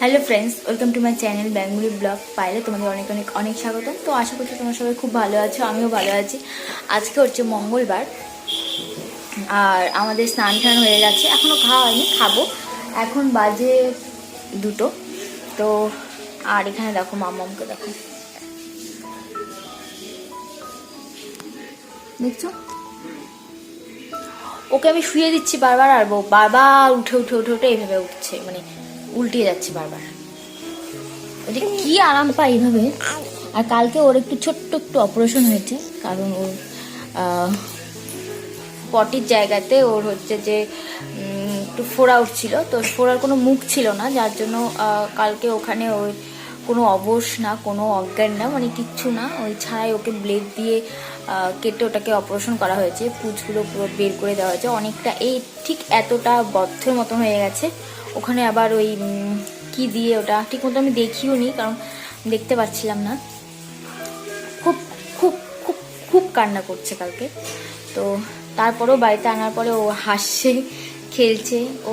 Hello friends, welcome to my channel Bengali blog পাইলে তোমাদের অনেক অনেক অনেক স্বাগতম। তো আশা করছি তোমরা সবাই খুব ভালো আছো, আমিও ভালো আছি। আজকে হচ্ছে মঙ্গলবার আর আমাদের স্নান টান হয়ে গেছে, এখনও খাওয়া হয়নি, খাবো। এখন বাজে 2টো। তো আর এখানে দেখো মাম্মামকে দেখো, দেখছো ওকে আমি শুয়ে দিচ্ছি বারবার, আর বারবার উঠে উঠে উঠে উঠে এইভাবে উঠছে, মানে উল্টিয়ে যাচ্ছে বারবার। ওই যে কি আরাম পায় এইভাবে। আর কালকে ওর একটু ছোট্ট একটু অপারেশন হয়েছে, কারণ ওর পটির জায়গাতে ওর হচ্ছে যে একটু ফোড়া উঠছিল, তো ফোড়ার কোনো মুখ ছিল না, যার জন্য কালকে ওখানে ওই কোনো অবশ না, কোনো অজ্ঞান না, মানে কিচ্ছু না, ওই ছাড়াই ওকে ব্লেড দিয়ে কেটে ওটাকে অপারেশন করা হয়েছে। পুঁজগুলো পুরো বের করে দেওয়া হয়েছে, অনেকটা এই ঠিক এতটা বদ্ধের মতন হয়ে গেছে। ওখানে আবার ওই কি দিয়ে ওটা ঠিক মতো আমি দেখিও নি, কারণ দেখতে পাচ্ছিলাম না। খুব খুব খুব খুব কান্না করছে কালকে। তো তারপরেও বাড়িতে আনার পরে ও হাসছে, খেলছে, ও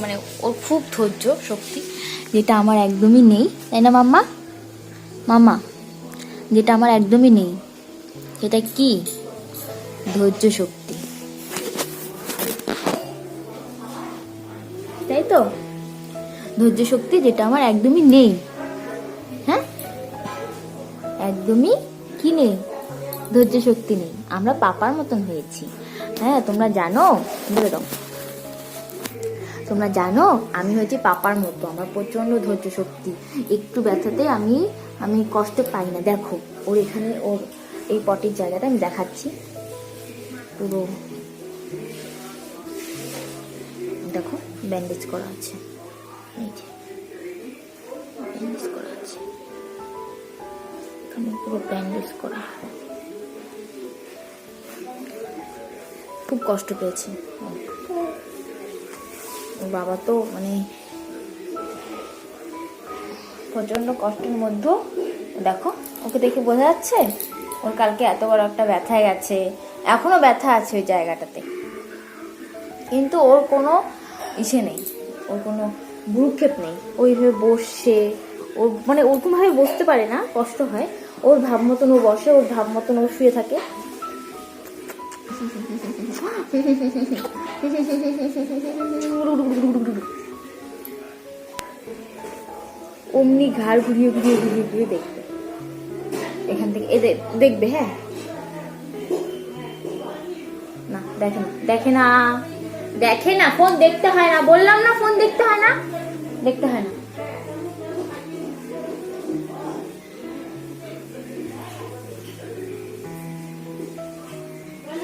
মানে ওর খুব ধৈর্য শক্তি, যেটা আমার একদমই নেই, তাই না মাম্মা? মাম্মা, যেটা আমার একদমই নেই, সেটা কি? ধৈর্য শক্তি, তাই তো? ধৈর্য শক্তি যেটা আমার একদমই নেই। হ্যাঁ, একদমই কি নেই? ধৈর্য শক্তি নেই। আমরা পাপার মতন হয়েছি। হ্যাঁ, তোমরা জানো, তোমরা জানো আমি হয়েছি পাপার মতো। আমার প্রচন্ড ধৈর্য শক্তি, একটু ব্যথাতে আমি কষ্ট পাই না। দেখো ওর এখানে, ওর এই পটির জায়গাটা আমি দেখাচ্ছি পুরো, দেখো ব্যান্ডেজ করা আছে, এই যে ব্যান্ডেজ করা আছে, এখানে পুরো ব্যান্ডেজ করা। খুব কষ্ট পেয়েছে ওর বাবা, তো মানে প্রচন্ড কষ্টের মধ্যে। দেখো ওকে দেখে বোঝা যাচ্ছে ওর কালকে এত বড় একটা ব্যথা গেছে, এখনো ব্যথা আছে ওই জায়গাটাতে, কিন্তু ওর কোনো ইসে নেই, ওর কোনো ভ্রুক্ষেপ নেই। ওইভাবে বসছে, ওর মানে ওরকমভাবে বসতে পারে না, কষ্ট হয়। ওর ভাব মতন ও বসে, ওর ভাব মতন ও শুয়ে থাকে। অমনি ঘাড় ঘুরিয়ে ঘুরিয়ে ঘুরিয়ে ঘুরিয়ে দেখবে, এখান থেকে এদের দেখবে। হ্যাঁ, না দেখে না, দেখে না, দেখে না, ফোন দেখতে হয় না, বললাম না ফোন দেখতে হয় না, দেখতে হয় না।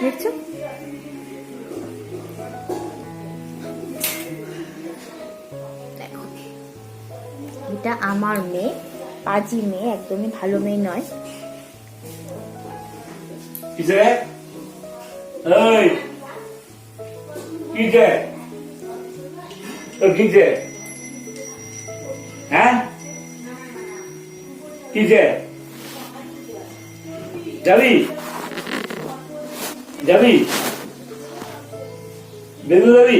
দেখছো, দেখো এটা আমার মেয়ে, পাজি মেয়ে, একদমই ভালো মেয়ে নয়। কিসে? এই কিসে? কিসে? হ্যাঁ, কিসে? যাবি? যাবি? বেদু যাবি?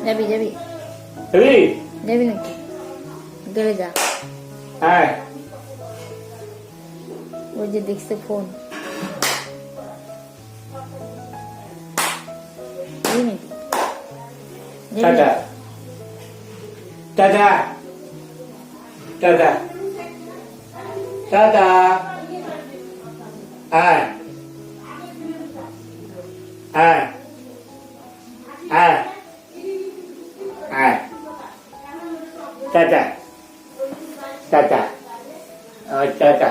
যাবি যাবি যাবি? যাবি নাকি? গেলে যা। হ্যাঁ, ওই যে দেখছে ফোন, যাবি নাকি? Tata tata tata tata. হ্যাঁ হ্যাঁ হ্যাঁ হ্যাঁ, tata tata tata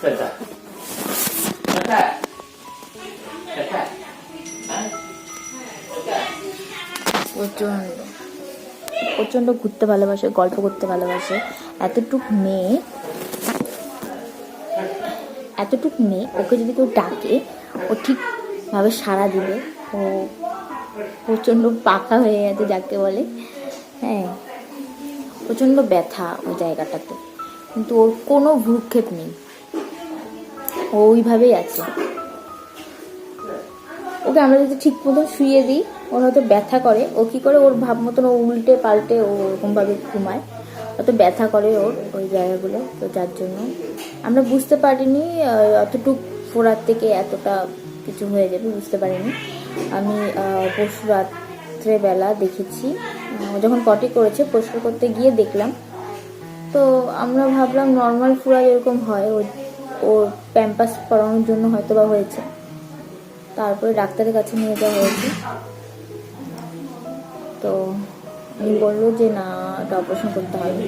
tata tata tata. প্রচন্ড প্রচন্ড ঘুরতে ভালোবাসে, গল্প করতে ভালোবাসে। এতটুক মেয়ে ওকে যদি কেউ ডাকে ও ঠিকভাবে সাড়া দিবে। ও প্রচন্ড পাকা হয়ে গেছে যাকে বলে। হ্যাঁ, প্রচন্ড ব্যথা ওই জায়গাটাতে, কিন্তু ওর কোনো ভ্রুক্ষেপ নেই, ও ওইভাবেই আছে। ওকে আমরা যদি ঠিক মতন শুয়ে দিই ওর হয়তো ব্যথা করে, ও কি করে ওর ভাব মতন ও উল্টে পাল্টে ও ওরকমভাবে ঘুমায়, হয়তো ব্যথা করে ওর ওই জায়গাগুলো। তো যার জন্য আমরা বুঝতে পারিনি অতটুক ফোড়ার থেকে এতটা কিছু হয়ে যাবে, বুঝতে পারিনি। আমি পরশু রাত্রেবেলা দেখেছি, যখন পটি করেছে পরিষ্কার করতে গিয়ে দেখলাম। তো আমরা ভাবলাম নর্মাল ফোড়া যেরকম হয় ওর প্যাম্পাস পরানোর জন্য হয়তো বা হয়েছে। তারপরে ডাক্তারের কাছে নিয়ে যাওয়া হয়েছে, তো উনি বললো যে না, এটা অপারেশন করতে হবে।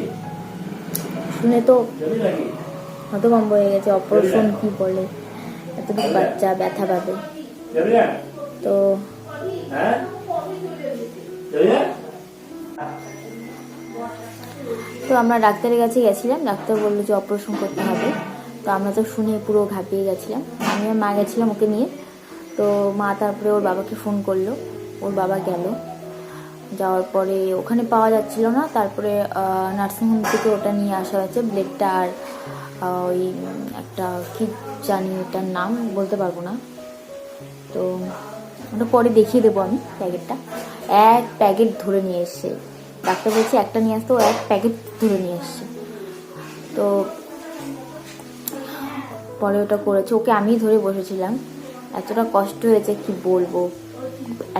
শুনে তো হতভম্ব হয়ে গেছে, অপারেশন কি বলে, এতটুকু বাচ্চা ব্যথা পাবে। তো তো আমরা ডাক্তারের কাছে গেছিলাম, ডাক্তার বললো যে অপারেশন করতে হবে। তো আমরা তো শুনে পুরো ঘাবড়িয়ে গেছিলাম, আমি আর মা গেছিলাম ওকে নিয়ে। তো মা তারপরে ওর বাবাকে ফোন করলো, ওর বাবা গেল, যাওয়ার পরে ওখানে পাওয়া যাচ্ছিল না। তারপরে নার্সিংহোম থেকে ওটা নিয়ে আসা হয়েছে, ব্লেডটা আর ওই একটা কি জানি ওটার নাম বলতে পারবো না। তো ওটা পরে দেখিয়ে দেবো আমি প্যাকেটটা। এক প্যাকেট ধরে নিয়ে এসছে, ডাক্তার বলছে একটা নিয়ে আসতে, ও এক প্যাকেট ধরে নিয়ে এসছে। তো পরে ওটা করেছে, ওকে আমি ধরে বসেছিলাম, এতটা কষ্ট হয়েছে কি বলবো,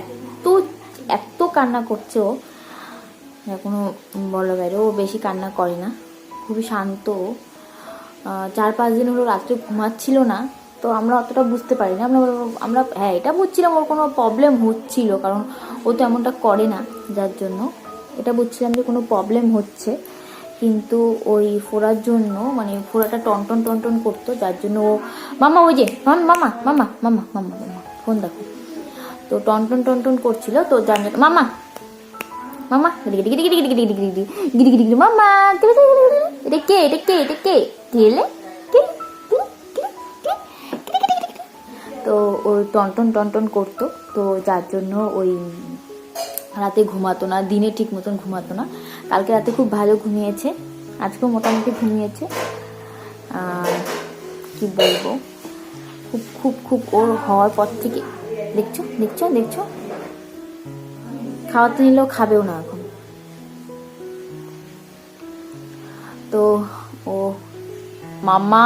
এত এত কান্না করছে ও, কোনো বলার বাইরে। ও বেশি কান্না করে না, খুবই শান্ত। 4-5 দিন হলো রাত্রে ঘুমাচ্ছিল না, তো আমরা অতটা বুঝতে পারি না। আমরা হ্যাঁ এটা বুঝছিলাম ওর কোনো প্রবলেম হচ্ছিল, কারণ ও তো এমনটা করে না, যার জন্য এটা বুঝছিলাম যে কোনো প্রবলেম হচ্ছে। কিন্তু ওই ফোড়ার জন্য, মানে ফোড়াটা টনটন টনটন করতো, যার জন্য ও মামা ওই যে মামা মামা মামা মামা মামা মামা ফোন দেখো, তো টনটন টনটন করছিল। তো যার জন্য মামা মামা গিরি গিরি গিরি গিরি গিরি গিরি গিরি গিরি গিরি মামা, এটা কে এটা কে এটা কে গেলে, তো ওই টনটন টনটন করতো। তো যার জন্য ওই রাতে ঘুমাতো না, দিনে ঠিক মতন ঘুমাতো না। কালকে রাতে খুব ভালো ঘুমিয়েছে, আজকেও মোটামুটি ঘুমিয়েছে। কি বলবো, খুব খুব খুব ওর হওয়ার পর থেকে দেখছো দেখছো দেখছো, খাওয়াতে নিলেও খাবেও না এখন। তো ও মামা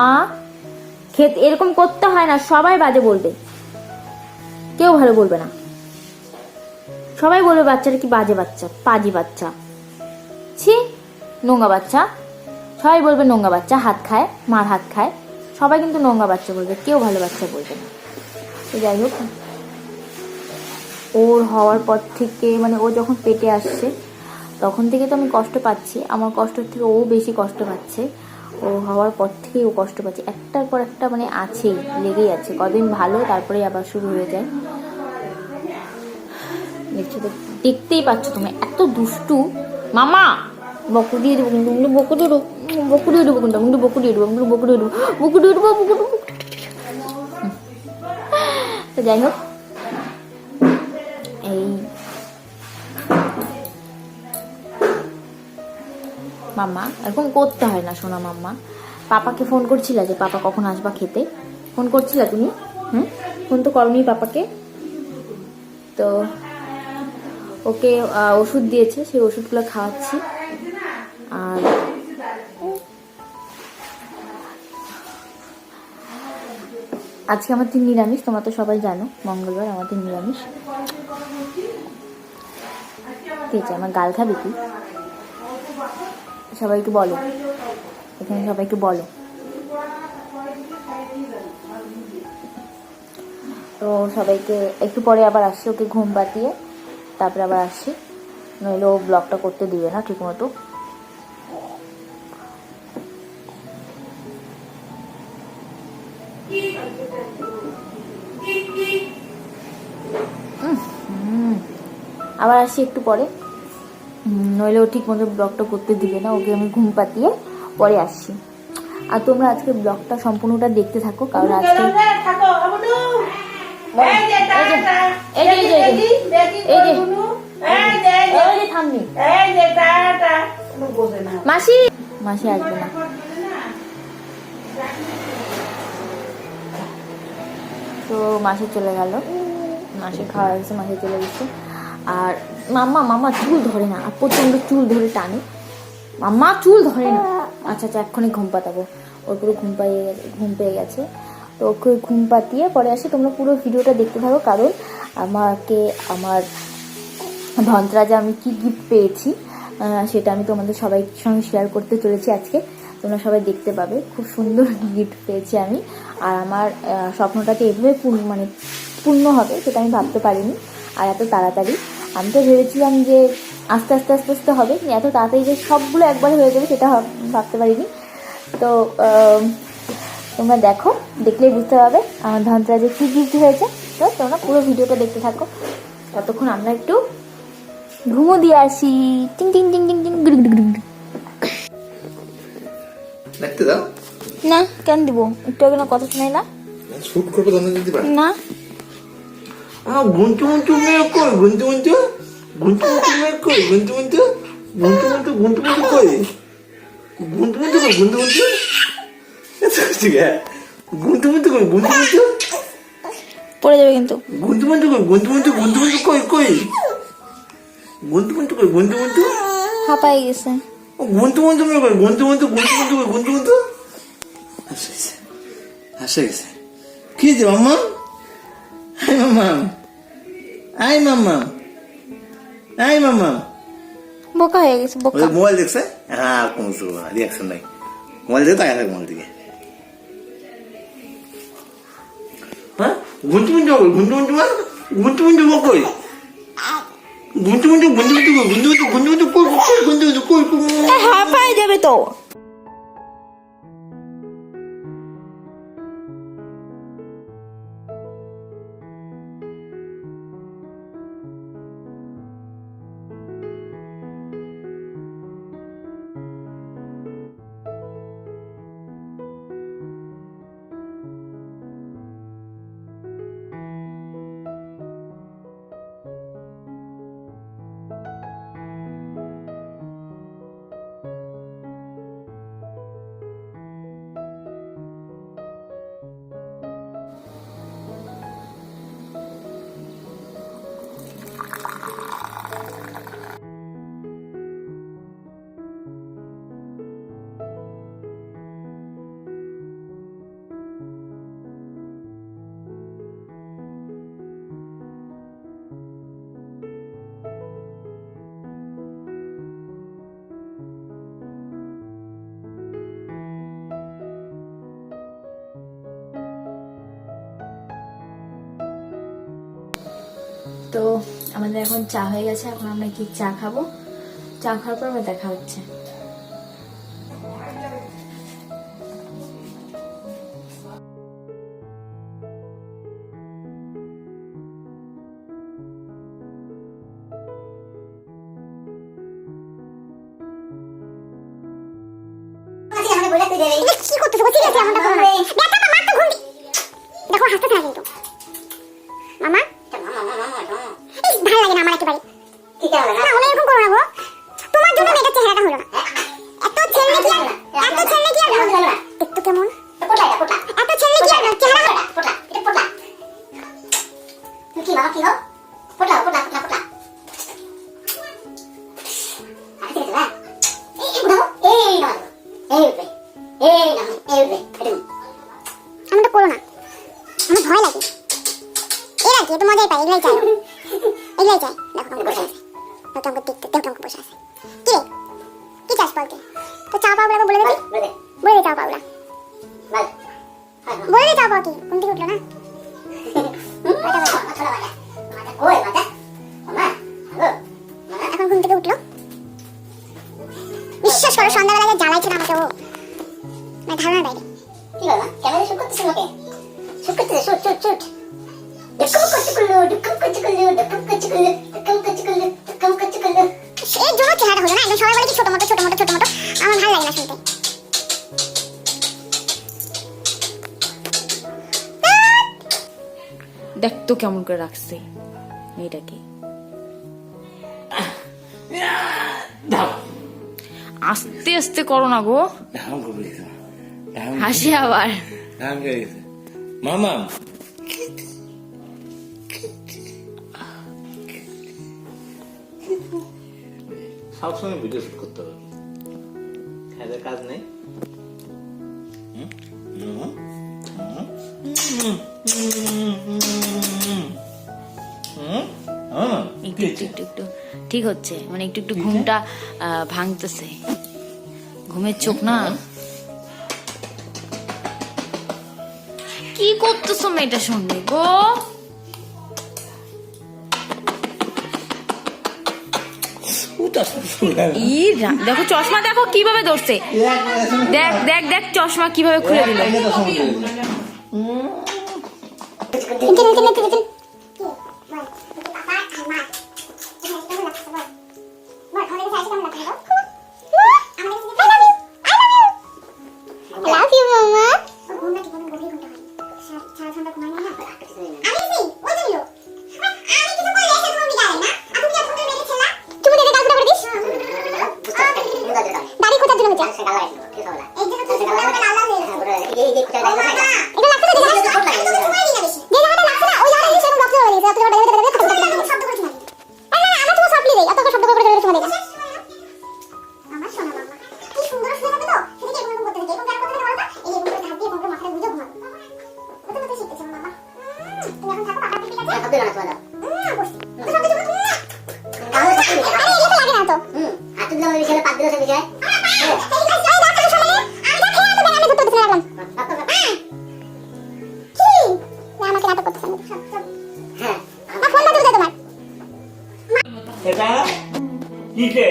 খেতে এরকম করতে হয় না, সবাই বাজে বলবে, কেউ ভালো বলবে না, সবাই বলবে বাচ্চাটা কি বাজে বাচ্চা, পাজি বাচ্চা, ছি নোংরা বাচ্চা। সবাই বলবে নোংরা বাচ্চা, হাত খায়, মার হাত খায়, সবাই কিন্তু নোংরা বাচ্চা বলবে, কেউ ভালো বাচ্চা বলবে না। তো যাই হোক, ওর হওয়ার পর থেকে, মানে ও যখন পেটে আসছে তখন থেকে তো আমি কষ্ট পাচ্ছি, আমার কষ্টের থেকে ও বেশি কষ্ট পাচ্ছে। ও হওয়ার পর থেকেই ও কষ্ট পাচ্ছে, একটার পর একটা মানে আছেই, লেগেই আছে। কদিন ভালো, তারপরে আবার শুরু হয়ে যায়। দেখছো তো, দেখতেই পাচ্ছ তুমি, এত দুষ্টু। মামা বকু দিয়ে দেবো কিন্তু, বকু দিয়ে দেবো, বকু দিয়ে দেবো কিন্তু, বকু দিয়ে দেবো, বকু দিয়ে দেবো, বকু দিয়ে দেবো, বকু দেবো। তো যাই হোক, এই মাম্মা এরকম করতে হয় না সোনা। মাম্মা পাপাকে ফোন করছিলা যে পাপা কখন আসবা খেতে, ফোন করছিলা তুমি? ফোন তো করনি পাপাকে। তো ওকে ওষুধ দিয়েছে, সেই ওষুধগুলো খাওয়াচ্ছি। আর আজকে আমার দিন নিরামিষ, তোমরা তো সবাই জানো মঙ্গলবার আমাদের নিরামিষ। ঠিক আছে, আমার গাল খাবে কি? সবাইকে বলো, এখানে সবাইকে বলো। তো সবাইকে একটু পরে আবার আসছি, ওকে ঘুম পাতিয়ে তারপরে আবার আসছি, নইলে ও ব্লগটা করতে দিবে না ঠিক মতো। আবার আসছি একটু পরে, নইলে ও ঠিক মতো ব্লগটা করতে দিবে না, ওকে আমি ঘুম পাতিয়ে পরে আসছি। আর তোমরা আজকে ব্লগটা সম্পূর্ণটা দেখতে থাকো, কারণ আজকে মাসি মাসি আসবে না। তো মাসি চলে গেল, মাসে খাওয়া হয়েছে, মাসে চলে গেছে। আর মাম্মা চুল ধরে না, আর প্রচণ্ড চুল ধরে টানে, মাম্মা চুল ধরে না। আচ্ছা এক্ষুনি ঘুম পাতাবো, ওর পুরো ঘুম পেয়ে গেছে। তো ওকে ঘুম পাতিয়ে পরে আসি, তোমরা পুরো ভিডিওটা দেখতে থাকো, কারণ আমার ধনতেরাসে আমি কি গিফট পেয়েছি সেটা আমি তোমাদের সবাই সঙ্গে শেয়ার করতে চলেছি আজকে। তোমরা সবাই দেখতে পাবে, খুব সুন্দর গিফট পেয়েছি আমি। আর আমার স্বপ্নটাকে এভাবে পূর্ণ হবে সেটা আমি ভাবতে পারিনি, আর এত তাড়াতাড়ি। আমি তো ভেবেছিলাম যে আস্তে আস্তে হবে, এত তাড়াতাড়ি যে সবগুলো একবারে হয়ে যাবে সেটা ভাবতে পারিনি। তো তোমরা দেখো, দেখলেই বুঝতে পারবে আমার ধনতেরাসে কী গিফট হয়েছে। তো তোমরা পুরো ভিডিওটা দেখতে থাকো, ততক্ষণ আমরা একটু ঘুমো দিয়ে আসি। টিং টিং টিং টিং টিং গুড় গুড় গুড়। দেখতে দাও না কেন দিব, একটু আগে না কথা শোনাই না, শুট করবো তখন দিতে না গুনতু গুনতু মেয়ে কই, গুনতু গুনতু গুনতু গুনতু মেয়ে কই, গুনতু গুনতু গুনতু গুনতু গুনতু গুনতু কই, গুনতু গুনতু কই, গুনতু গুনতু ঠিক আছে, গুনতু গুনতু কই, গুনতু গুনতু পড়ে যাবে কিন্তু। গুনতু গুনতু কই, গুনতু গুনতু গুনতু গুনতু কই কই, গুনতু গুনতু কই, গুনতু গুনতু হাঁপাই গেছে। গুনতু গুনতু মেয়ে কই, গুনতু গুনতু গুনতু গুনতু কই, গুনতু গুনতু হাসে গেছে। কি হয়েছে মাম্মা? আই মাম্মা বোকা হয়ে গেছে, বোকা। মোবাইল দেখছে? হ্যাঁ কোনো রিয়াকশন নাই, মোবাইল দেখে তাই থাকে, মোবাইল দিকে। হ্যাঁ গুনতু গুনতু কই, গুনতু গুনতু গুনতু গুনতু কই, গুনতু গুনতু গুনতু গুনতু কই, গুনতু গুনতু গুনতু গুনতু কই, গুনতু গুনতু কই কই, হাঁপাই যাবে তো। তো আমাদের এখন চা হয়ে গেছে, এখন আমরা কি চা খাবো, চা খাওয়ার পর আবার দেখা হচ্ছে। কি করতেছো? বলছি গেছে এমনটা করো না। ব্যথা মামা তো ঘুম দেখো হাসতে থাকে কিন্তু মামা এই ভালো লাগে না আমার একেবারে। কি ভালো লাগে না? ওলা এরকম করো না গো, তোমার জন্য মেয়েটার চেহারাটা হলো না। এত ছেলে কি আর হলো না? একটু কেমন এত ছেলে কি আর চেহারা হলো না? এটা পোটা কি বাবা কি হো পোটা আচ্ছা না এই উঠাও আমরা করো না, আমার ভয় লাগে। এর আর কি একটু মজাই পাই, এগুলাই চাই। দেখো আমাকে বসে আছে, দেখো আমাকে দেখতে, দেখো আমাকে বসে আছে। কি রে কি চাস বলতে? তো চা পাওয়া বলে দেবে, বলে দে চা পাওয়া, বলে দে চা পাওয়া কি কোন দিকে উঠলো না? এখন ঘুম থেকে উঠলো, বিশ্বাস করো সন্ধ্যাবেলা জ্বালাইছে না আমাকে ও, মানে ধারণা বাইরে। কি বল না ক্যামেরা শুট করতেছ আমাকে, শুট করতেছ, শুট এই জন্য চেহারা হলো না, একদম সবাই বলে কি ছোট মোটো আমার ভালো লাগে না শুনতে। দেখ তো কেমন করে রাখছে মেয়েটাকে, আস্তে আস্তে করো না গো, হাসি আবার। মামা সবসময় ভিডিও শুট করতে হবে, কাজের কাজ নেই। একটু একটু একটু একটু ঠিক হচ্ছে, মানে একটু একটু ঘুমটা ভাঙতেছে, ঘুমের চোখ না। কি করতেছো মেয়েটার সঙ্গে গো? দেখো চশমা, দেখো কিভাবে ধরছে, দেখ দেখ দেখ চশমা কিভাবে খুলে দিল। এটা কিসে?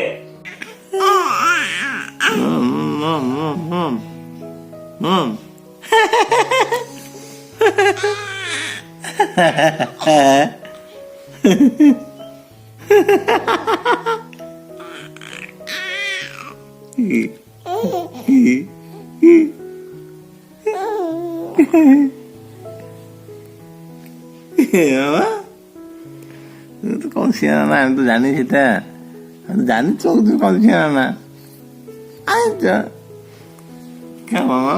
তো কম সিয়ানা না, আমি তো জানি সেটা, আমি তো জানি চোখ কম সিয়ানা না। আচ্ছা কেন মামা?